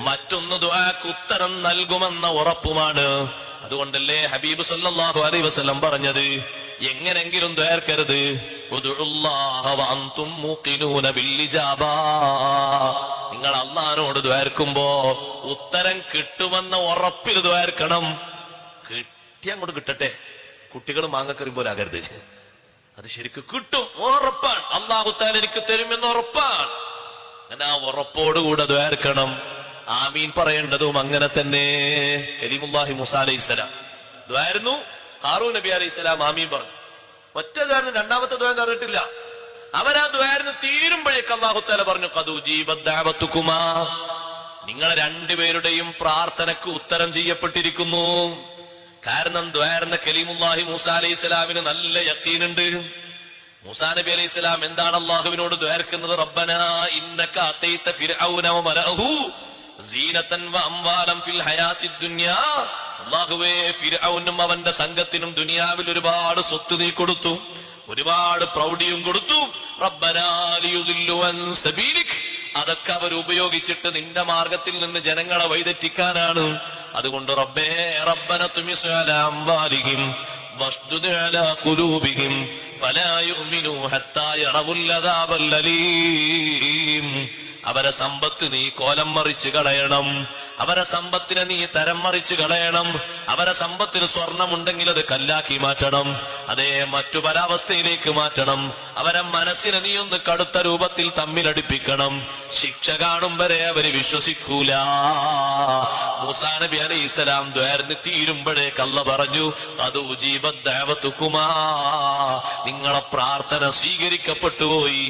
മറ്റൊന്ന് ദുആക്ക് ഉത്തരം നൽകുമെന്ന ഉറപ്പുമാണ്. അതുകൊണ്ടല്ലേ ഹബീബ് സല്ലല്ലാഹു അലൈഹി വസല്ലം പറഞ്ഞത്, എങ്ങനെങ്കിലും ദ്വാർക്കരുത്, ഉദ്ഉല്ലാഹ വഅൻതും മൂഖിനൂന ബിൽഇജാബ. നിങ്ങൾ അല്ലാഹുവോട് ദ്വാർക്കുമ്പോ ഉത്തരം കിട്ടുമെന്ന ഉറപ്പിൽ ദ്വാർക്കണം. കിട്ടിയ അങ്ങോട്ട് കിട്ടട്ടെ, കുട്ടികൾ മാങ്ങക്കറി പോലെ ആകരുത്. അത് ശരിക്കും കിട്ടും, ഉറപ്പാണ്. അല്ലാഹു തആല എനിക്ക് തരുമെന്ന് ഉറപ്പാണ്. അങ്ങനെ ആ ഉറപ്പോടുകൂടെ ദ്വാർക്കണം. ആമീൻ പറയേണ്ടതും അങ്ങനെ തന്നെ. കലീമുല്ലാഹി മൂസാ അലൈഹിസ്സലാം ദ്വാരുന്നു, ഹാറൂൻ നബി അലൈഹിസ്സലാം ആമീൻ പറഞ്ഞു. ഒറ്റ ദ്വാരം, രണ്ടാമത്തെ ദ്വാരം നടന്നിട്ടില്ല. അവരാ ദ്വാരം തീരുമ്പോഴേക്ക് അല്ലാഹു തആല പറഞ്ഞു, ഖദ് ഉജീബത് ദഅവതുകുമാ, നിങ്ങളെ രണ്ടുപേരുടെയും പ്രാർത്ഥനക്ക് ഉത്തരം ചെയ്യപ്പെട്ടിരിക്കുന്നു. കാരണം ദ്വാരുന്ന കലീമുല്ലാഹി മൂസാ അലൈഹിസ്സലാമിന് നല്ല യഖീനുണ്ട്. മൂസാ നബി അലൈഹിസ്സലാം എന്താണ് അല്ലാഹുവിനോട് ദ്വാർക്കുന്നത്? റബ്ബനാ ഇന്നക അതൈത ഫിർഔന വമലഅഹു സീനതൻ വഅംവാലൻ ഫിൽ ഹയാത്തിദ് ദുനിയാ. അല്ലാഹുവേ, ഫിർഔനും അവന്റെ സംഘത്തിനും ദുനിയാവിൽ ഒരുപാട് സ്വത്ത് നീ കൊടുത്തു, ഒരുപാട് പ്രൗഢിയും കൊടുത്തു. റബ്ബനാ ലിയുദില്ലു അൻ സബീലിക്, അതൊക്കെ അവർ ഉപയോഗിച്ചിട്ട് നിന്റെ മാർഗത്തിൽ നിന്ന് ജനങ്ങളെ വഴിതെറ്റിക്കാനാണ്. അതുകൊണ്ട് റബ്ബേ, റബ്ബന തുമിസ് അലാ അംവാലിഹിം വസ്ദുദ് അലാ ഖുലൂബിഹിം ഫലാ യുഅ്മിനൂ ഹത്താ യറവുൽ അദാബൽ അലീം. അവരെ സമ്പത്ത് നീ കോലം മറിച്ച് കളയണം, അവരെ സമ്പത്തിനെ നീ തരം മറിച്ച് കളയണം. അവരെ സമ്പത്തിന് സ്വർണമുണ്ടെങ്കിൽ അത് കല്ലാക്കി മാറ്റണം, അതേ മറ്റു പരാവസ്ഥയിലേക്ക് മാറ്റണം. അവരെ മനസ്സിനെ നീ ഒന്ന് കടുത്ത രൂപത്തിൽ തമ്മിലടിപ്പിക്കണം. ശിക്ഷ കാണും വരെ അവര് വിശ്വസിക്കൂല. മൂസാ നബി അലൈഹിസ്സലാം ദ്വാരന്ന് തീരുമ്പോഴേക്ക് അല്ലാഹു പറഞ്ഞു, ഖദ് ഉജീബത് ദഅവതുകുമാ, നിങ്ങളെ പ്രാർത്ഥന സ്വീകരിക്കപ്പെട്ടു പോയി.